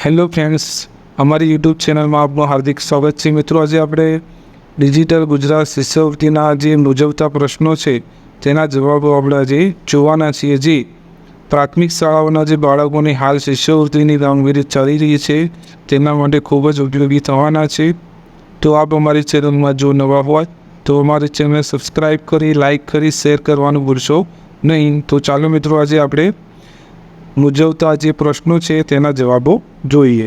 Hello friends, અમારી YouTube ચેનલમાં આપનું હાર્દિક સ્વાગત છે. મિત્રો, આજે આપણે ડિજિટલ ગુજરાત શિષ્યવૃત્તિના જે મૂંઝવતા પ્રશ્નો છે તેના જવાબો આપણે આજે જોવાના છીએ. જે પ્રાથમિક શાળાઓના જે બાળકોની હાલ શિષ્યવૃત્તિની કામગીરી ચાલી રહી છે તેના માટે ખૂબ જ ઉપયોગી થવાના છે. તો આપ અમારી ચેનલમાં જો નવા હોય તો અમારી ચેનલ સબસ્ક્રાઈબ કરી, લાઇક કરી, શેર કરવાનું ભૂલશો નહીં. તો ચાલો મિત્રો, આજે આપણે મૂંઝવતા જે પ્રશ્નો છે તેના જવાબો જોઈએ.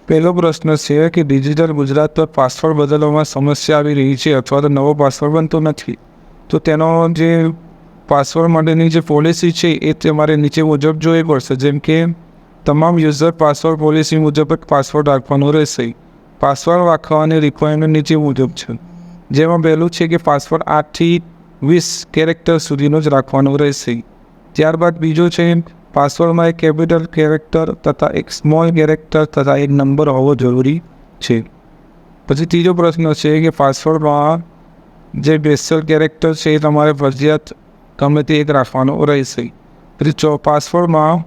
પહેલો પ્રશ્ન છે કે ડિજિટલ ગુજરાત પર પાસવર્ડ બદલવામાં સમસ્યા આવી રહી છે અથવા તો નવો પાસવર્ડ બનતો નથી, તો તેનો જે પાસવર્ડ માટેની જે પોલિસી છે એ તમારે નીચે મુજબ જોવી પડશે. જેમ કે તમામ યુઝર પાસવર્ડ પોલિસી મુજબ જ પાસવર્ડ રાખવાનો રહેશે. પાસવર્ડ રાખવાની રિક્વાયરમેન્ટ નીચે મુજબ છે, જેમાં પહેલું છે કે પાસવર્ડ 8 થી 20 કેરેક્ટર સુધીનો જ રાખવાનો રહેશે. ત્યારબાદ બીજો છે પાસવર્ડમાં એક કેપિટલ કેરેક્ટર તથા એક સ્મોલ કેરેક્ટર તથા એક નંબર હોવો જરૂરી છે. પછી ત્રીજો પ્રશ્ન છે કે પાસવર્ડમાં જે સ્પેશિયલ કેરેક્ટર છે એ તમારે ફરજિયાત ગમે તે એક રાખવાનો રહેશે. પછી પાસવર્ડમાં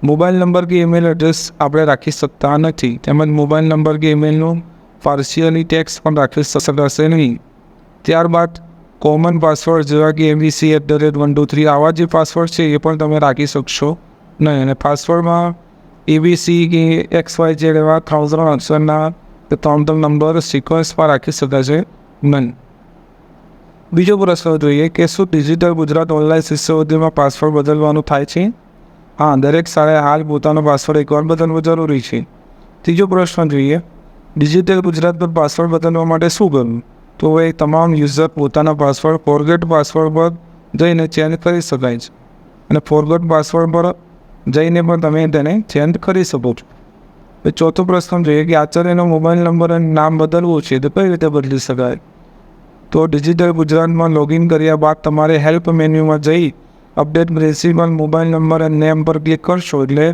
મોબાઈલ નંબર કે ઈમેલ એડ્રેસ આપણે રાખી શકતા નથી, તેમજ મોબાઈલ નંબર કે ઈમેલનું પાર્શિયલી ટેક્સ્ટ પણ રાખી શકાશે નહીં. ત્યારબાદ કોમન પાસવર્ડ જેવા કે abc@123 આવા જે પાસવર્ડ છે એ પણ તમે રાખી શકશો નહીં. અને પાસવર્ડમાં abc કે XYZ એવા 1000 અક્ષરના કે 3 નંબર સિક્વન્સમાં રાખી શકાશે નહીં. બીજો પ્રશ્ન જોઈએ કે શું ડિજિટલ ગુજરાત ઓનલાઈન શિષ્યવૃત્તિમાં પાસવર્ડ બદલવાનું થાય છે? હા, દરેક શાળાએ હાલ પોતાનો પાસવર્ડ એકવાર બદલવો જરૂરી છે. ત્રીજો પ્રશ્ન જોઈએ, ડિજિટલ ગુજરાત પર પાસવર્ડ બદલવા માટે શું કરવું? તો એ તમામ યુઝર પોતાના પાસવર્ડ ફોરગેટ પાસવર્ડ પર જઈને ચેન્જ કરી શકાય છે, અને ફોરગેટ પાસવર્ડ પર જઈને પણ તમે તેને ચેન્જ કરી શકો છો. ચોથો પ્રશ્ન જોઈએ કે આચાર્યનો મોબાઈલ નંબર અને નામ બદલવું છે તો કઈ રીતે બદલી શકાય? તો ડિજિટલ ગુજરાતમાં લોગિન કર્યા બાદ તમારે હેલ્પ મેન્યુમાં જઈ અપડેટ પ્રિન્સિપલ મોબાઈલ નંબર અને નેમ પર ક્લિક કરશો એટલે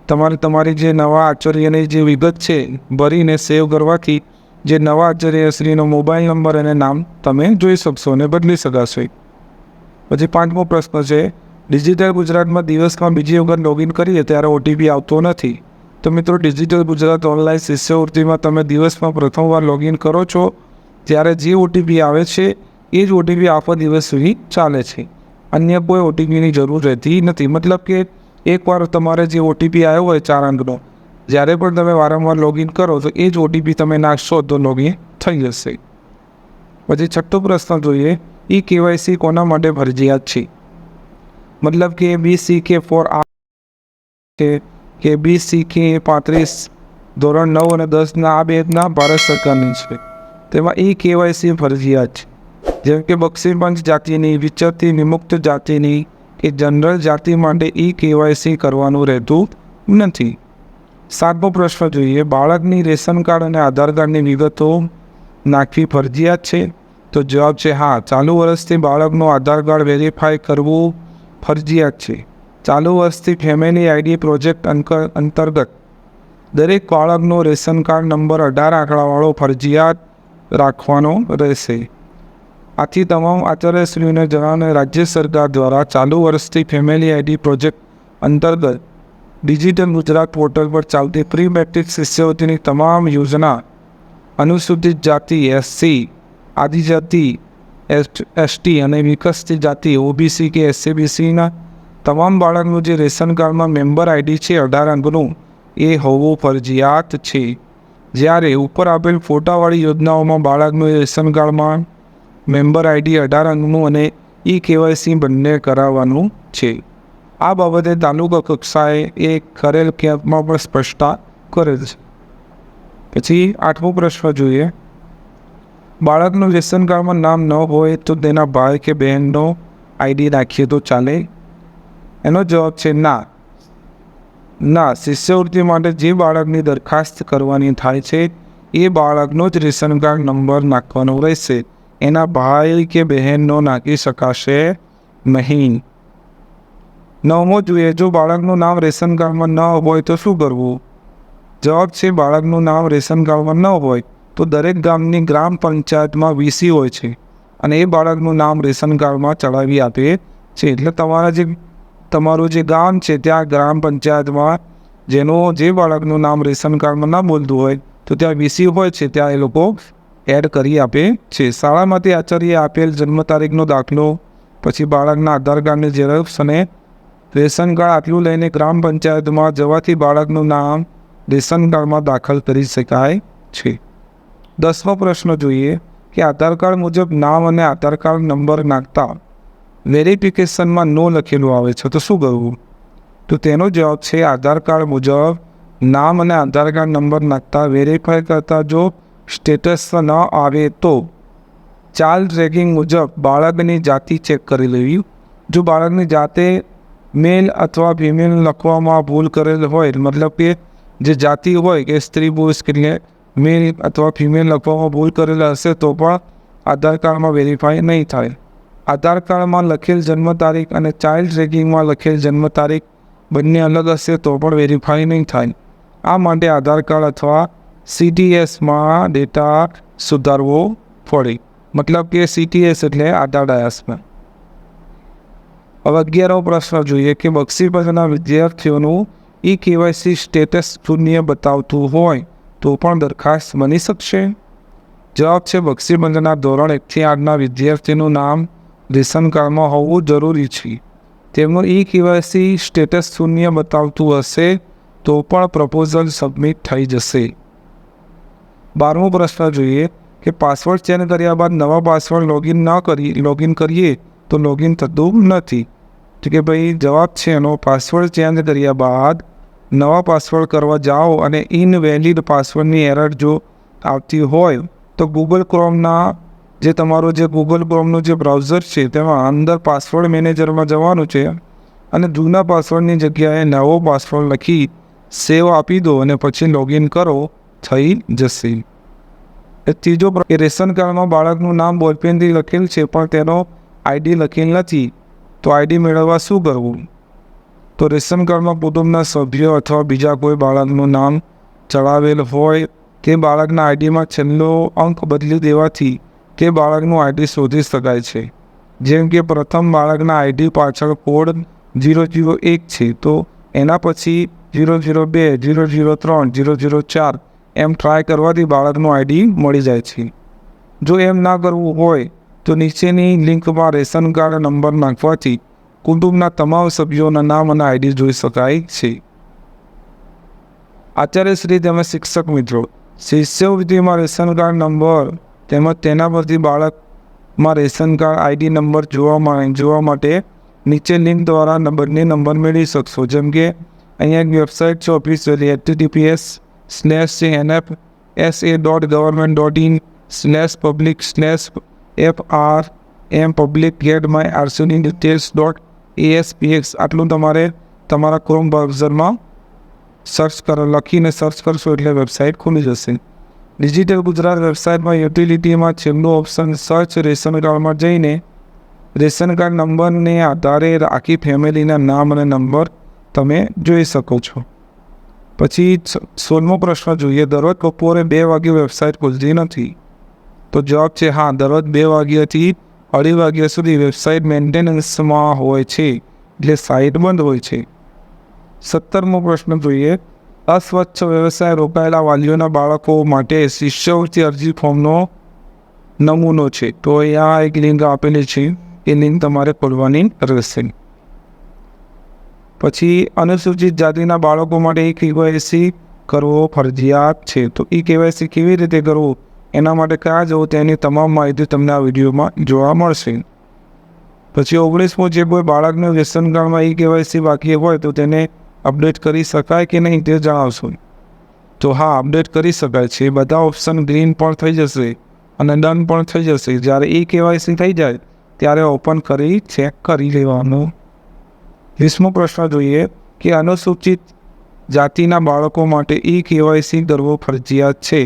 તમારે તમારી જે નવા આચાર્યની જે વિગત છે ભરીને સેવ કરવાથી જે નવા આચાર્યશ્રીનો મોબાઈલ નંબર અને નામ તમે જોઈ શકશો અને બદલી શકાશે. પછી પાંચમો પ્રશ્ન છે, ડિજિટલ ગુજરાતમાં દિવસમાં બીજી વખત લોગિન કરીએ ત્યારે OTP આવતો નથી. તો મિત્રો, ડિજિટલ ગુજરાત ઓનલાઈન શિષ્યવૃત્તિમાં તમે દિવસમાં પ્રથમવાર લોગિન કરો છો ત્યારે જે OTP આવે છે એ જ OTP આખો દિવસ સુધી ચાલે છે. અન્ય કોઈ OTPની જરૂર રહેતી નથી. મતલબ કે એકવાર તમારે જે OTP આવ્યો હોય 4 અંકનો, જ્યારે પણ તમે વારંવાર લોગિન કરો તો એ જ OTP તમે નાખશો તો લોગિન થઈ જશે. પછી છઠ્ઠો પ્રશ્ન જોઈએ, eKYC કોના માટે ફરજિયાત છે? મતલબ કે BCK4 છે કે BCK35 ધોરણ 9 અને 10ના આ બેના ભારત સરકારની છે, તેમાં eKYC ફરજિયાત છે. જેમ કે બક્ષીપંચ જાતિની, વિચરતી વિમુક્ત જાતિની કે જનરલ જાતિ માટે eKYC કરવાનું રહેતું નથી. સાતમો પ્રશ્ન જોઈએ, બાળકની રેશન કાર્ડ અને આધાર કાર્ડની વિગતો નાખવી ફરજિયાત છે? તો જવાબ છે હા. ચાલુ વર્ષથી બાળકનું આધાર કાર્ડ વેરીફાઈ કરવું ફરજિયાત છે. ચાલુ વર્ષથી ફેમિલી ID પ્રોજેક્ટ અંતર્ગત દરેક બાળકનો રેશન કાર્ડ નંબર 18 આંકડાવાળો ફરજિયાત રાખવાનો રહેશે. આથી તમામ આચાર્યશ્રીઓને જણાવીને રાજ્ય સરકાર દ્વારા ચાલુ વર્ષથી ફેમિલી ID પ્રોજેક્ટ અંતર્ગત ડિજિટલ ગુજરાત પોર્ટલ પર ચાલતી પ્રી મેટ્રિક શિષ્યવૃત્તિની તમામ યોજના અનુસૂચિત જાતિ SC, આદિજાતિ ST અને વિકસિત જાતિ OBC કે SCBCના તમામ બાળકનું જે રેશન કાર્ડમાં મેમ્બર ID છે 18 અંકનું એ હોવું ફરજિયાત છે. જ્યારે ઉપર આપેલ ફોટાવાળી યોજનાઓમાં બાળકનું રેશન કાર્ડમાં મેમ્બર ID 18 અંકનું અને eKYC બંને કરાવવાનું છે. આ બાબતે તાલુકા કક્ષાએ એક કરેલ કેમ્પમાં પણ સ્પષ્ટતા કરેલ છે. પછી આઠમો પ્રશ્ન જોઈએ, બાળકનું રેશન કાર્ડમાં નામ ન હોય તો તેના ભાઈ કે બહેનનો ID રાખીએ તો ચાલે? એનો જવાબ છે ના. શિષ્યવૃત્તિ માટે જે બાળકની દરખાસ્ત કરવાની થાય છે એ બાળકનો જ રેશન કાર્ડ નંબર નાખવાનો રહેશે. એના ભાઈ કે બહેનનો નાખી શકાશે નહીં. નવમો જોઈએ, જો બાળકનું નામ રેશન કાર્ડમાં ન હોય તો શું કરવું? જવાબ છે બાળકનું નામ રેશન કાર્ડમાં ન હોય તો દરેક ગામની ગ્રામ પંચાયતમાં VC હોય છે અને એ બાળકનું નામ રેશન કાર્ડમાં ચડાવી આપે છે. એટલે તમારું જે ગામ છે ત્યાં ગ્રામ પંચાયતમાં જે બાળકનું નામ રેશન કાર્ડમાં ના બોલતું હોય તો ત્યાં વીસી હોય છે ત્યાં એ લોકો એડ કરી આપે છે. શાળામાંથી આચાર્ય આપેલ જન્મ તારીખનો દાખલો, પછી બાળકના આધાર કાર્ડની ઝેરોક્ષ અને રેશન કાર્ડ આટલું લઈને ગ્રામ પંચાયતમાં જવાથી બાળકનું નામ રેશન કાર્ડમાં દાખલ કરી શકાય છે. 10મો પ્રશ્ન જોઈએ કે આધાર કાર્ડ મુજબ નામ અને આધાર કાર્ડ નંબર નાખતા વેરિફિકેશનમાં નો લખેલું આવે છે તો શું કરવું? તો તેનો જવાબ છે આધાર કાર્ડ મુજબ નામ અને આધાર કાર્ડ નંબર નાખતા વેરીફાઈ કરતાં જો સ્ટેટસ ન આવે તો ચાઇલ્ડ ટ્રેકિંગ મુજબ બાળકની જાતિ ચેક કરી લેવી. જો બાળકની જાતે મેલ અથવા ફિમેલ લખવામાં ભૂલ કરેલ હોય, મતલબ કે જે જાતિ હોય કે સ્ત્રી પુરુષ કે મેલ અથવા ફિમેલ લખવામાં ભૂલ કરેલ હશે તો પણ આધાર કાર્ડમાં વેરીફાઈ નહીં થાય. આધાર કાર્ડમાં લખેલ જન્મ તારીખ અને ચાઇલ્ડ ટ્રેકિંગમાં લખેલ જન્મ તારીખ બંને અલગ હશે તો પણ વેરીફાઈ નહીં થાય. આ માટે આધાર કાર્ડ અથવા CTSમાં ડેટા સુધારવો પડે. મતલબ કે CTS એટલે આધાર ડાયસમાં. હવે 11મો પ્રશ્ન જોઈએ કે બક્ષીપંચના વિદ્યાર્થીઓનું EKYC સ્ટેટસ શૂન્ય બતાવતું હોય તો પણ દરખાસ્ત બની શકશે? જવાબ છે બક્ષીપંચના ધોરણ 1 થી 8ના વિદ્યાર્થીનું નામ રેશન કાર્ડમાં હોવું જરૂરી છે. તેમનું EKYC સ્ટેટસ શૂન્ય બતાવતું હશે તો પણ પ્રપોઝલ સબમિટ થઈ જશે. 12મો પ્રશ્ન જોઈએ કે પાસવર્ડ ચેન્જ કર્યા બાદ નવા પાસવર્ડ લોગિન કરીએ તો લોગિન થતું નથી. તો કે ભાઈ જવાબ છે એનો પાસવર્ડ ચેન્જ કર્યા બાદ નવા પાસવર્ડ કરવા જાઓ અને ઇનવેલિડ પાસવર્ડની એરર જો આવતી હોય તો ગૂગલ ક્રોમનું જે બ્રાઉઝર છે તેમાં અંદર પાસવર્ડ મેનેજરમાં જવાનું છે અને જૂના પાસવર્ડની જગ્યાએ નવો પાસવર્ડ લખી સેવ આપી દો અને પછી લોગિન કરો, થઈ જશે. ત્રીજો કે રેશન કાર્ડમાં બાળકનું નામ બોલપેનથી લખેલ છે પણ તેનો ID લખેલ નથી તો ID મેળવવા શું કરવું? તો રેશન કાર્ડમાં કુટુંબના સભ્યો અથવા બીજા કોઈ બાળકનું નામ ચડાવેલ હોય તે બાળકના IDમાં છેલ્લો અંક બદલી દેવાથી તે બાળકનું ID શોધી શકાય છે. જેમ કે પ્રથમ બાળકના ID પાછળ કોડ 001 છે તો એના પછી 002, 003, 004 એમ ટ્રાય કરવાથી બાળકનું ID મળી જાય છે. જો એમ ના કરવું હોય તો નીચેની લિંકમાં રેશન કાર્ડ નંબર નાખવાથી કુટુંબના તમામ સભ્યોના નામ અને ID જોઈ શકાય છે. આચાર્યશ્રી તેમજ શિક્ષક મિત્રો, શિષ્યવૃત્તિમાં રેશન કાર્ડ નંબર તેમજ તેના પરથી બાળકમાં રેશન કાર્ડ ID નંબર જોવા માટે નીચે લિંક દ્વારા બંને નંબર મેળવી શકશો. જેમ કે અહીંયા એક વેબસાઇટ છે ઓફિશિયલી https://nfsa.government.in/public/public-get-my-rcd-details.aspx. આટલું તમારે તમારા ક્રોમ બ્રાઉઝરમાં લખીને સર્ચ કરશો એટલે વેબસાઇટ ખુલી જશે. ડિજિટલ ગુજરાત વેબસાઇટમાં યુટિલિટીમાં છેલ્લું ઓપ્શન સર્ચ રેશન કાર્ડમાં જઈને રેશન કાર્ડ નંબરને આધારે આખી ફેમિલીના નામ અને નંબર તમે જોઈ શકો છો. પછી 16મો પ્રશ્ન જોઈએ, દરરોજ બપોરે 2 વાગ્યે વેબસાઇટ ખુલતી નથી તો જવાબ છે હા, દરરોજ 2 વાગ્યાથી 2:30 વાગ્યા સુધી વેબસાઇટ મેન્ટેનન્સમાં હોય છે એટલે સાઇટ બંધ હોય છે. 17મો પ્રશ્ન જોઈએ, અસ્વચ્છ વ્યવસાય રોકાયેલા વાલીઓના બાળકો માટે શિષ્યવૃત્તિ અરજી ફોર્મનો નમૂનો છે. તો અહીંયા એક લિંક આપેલી છે, એ લિંક તમારે ખોલવાની રહેશે. પછી અનુસૂચિત જાતિના બાળકો માટે EKYC કરવો ફરજિયાત છે. તો EKYC કેવી રીતે કરવું, એના માટે ક્યાં જવું તેની તમામ માહિતી તમને આ વિડીયોમાં જોવા મળશે. પછી 19મો, જે કોઈ બાળકનું રેશન કાર્ડમાં EKYC બાકી હોય તો તેને અપડેટ કરી શકાય કે નહીં તે જણાવશો. તો હા, અપડેટ કરી શકાય છે. બધા ઓપ્શન ગ્રીન પણ થઈ જશે અને ડન પણ થઈ જશે. જ્યારે EKYC થઈ જાય ત્યારે ઓપન કરી ચેક કરી લેવાનું. 20મો પ્રશ્ન જોઈએ કે અનુસૂચિત જાતિના બાળકો માટે EKYC કરવો ફરજિયાત છે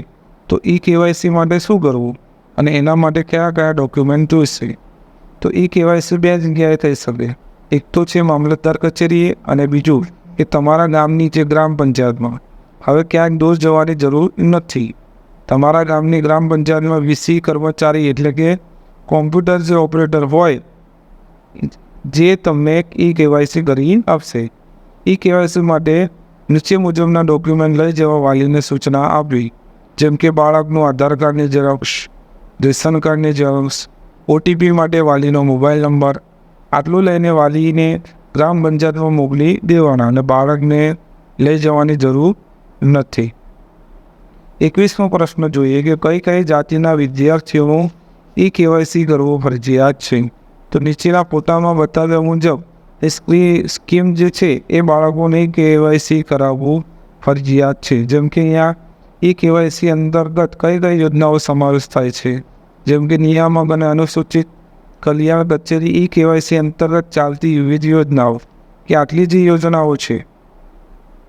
તો EKYC માટે શું કરવું અને એના માટે કયા કયા ડોક્યુમેન્ટ જોઈશે? તો EKYC 2 જગ્યાએ થઈ શકે. એક તો છે મામલતદાર કચેરીએ અને બીજું કે તમારા ગામની જે ગ્રામ પંચાયતમાં. હવે ક્યાંક દૂર જવાની જરૂર નથી. તમારા ગામની ગ્રામ પંચાયતમાં VC કર્મચારી એટલે કે કોમ્પ્યુટર જે ઓપરેટર હોય જે તમને EKYC કરી આપશે. EKYC માટે નીચે મુજબના ડોક્યુમેન્ટ લઈ જવા વાલીને સૂચના આપવી, જેમ કે બાળકનું આધાર કાર્ડની ઝેરોક્ષ, રેશન કાર્ડની ઝેરોક્ષ, OTP માટે વાલીનો મોબાઈલ નંબર. આટલું લઈને વાલીને ગ્રામ પંચાયતમાં મોકલી દેવાના અને બાળકને લઈ જવાની જરૂર નથી. 21મો પ્રશ્ન જોઈએ કે કઈ કઈ જાતિના વિદ્યાર્થીઓનું KYC કરવું ફરજિયાત છે. તો નીચેના ફોટામાં બતાવ્યા મુજબ સ્કીમ જે છે એ બાળકોને KYC કરાવવું ફરજિયાત છે. જેમ કે અહીંયા KYC અંતર્ગત કઈ કઈ યોજનાઓ સમાવેશ થાય છે, જેમ કે નિયામક અને અનુસૂચિત કલ્યાણ કચેરી KYC અંતર્ગત ચાલતી વિવિધ યોજનાઓ કે આટલી જે યોજનાઓ છે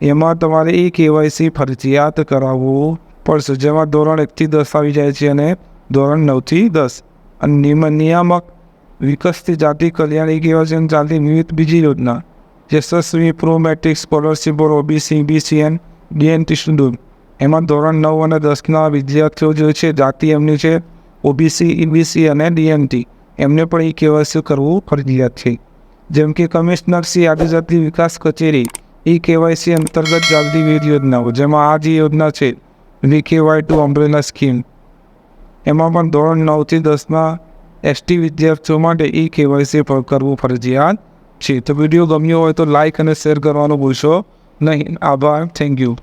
એમાં તમારે KYC ફરજિયાત કરાવવું પડશે, જેમાં ધોરણ 1 થી 10 આવી જાય છે અને ધોરણ 9 થી 10. અને નિયામક વિકસતી જાતિ કલ્યાણ KYC ચાલતી વિવિધ બીજી યોજના Yashasvi pre matric scholarship for OBC BCN DNT student, એમાં ધોરણ 9 અને 10ના વિદ્યાર્થીઓ જે છે જાતિ એમની છે OBC EBC અને DNT, એમને પણ KYC કરવું ફરજિયાત છે. જેમ કે કમિશનર શ્રી આદિજાતિ વિકાસ કચેરી KYC અંતર્ગત ચાલતી વિવિધ યોજનાઓ, જેમાં આ જે યોજના છે VKY2 અમ્બ્રેલા સ્કીમ, એમાં પણ ધોરણ 9 થી 10ના ST વિદ્યાર્થીઓ માટે KYC કરવું ફરજિયાત છે. તો વિડીયો ગમ્યો હોય તો લાઇક અને શેર કરવાનું ભૂલશો નહીં. આભાર. Thank you.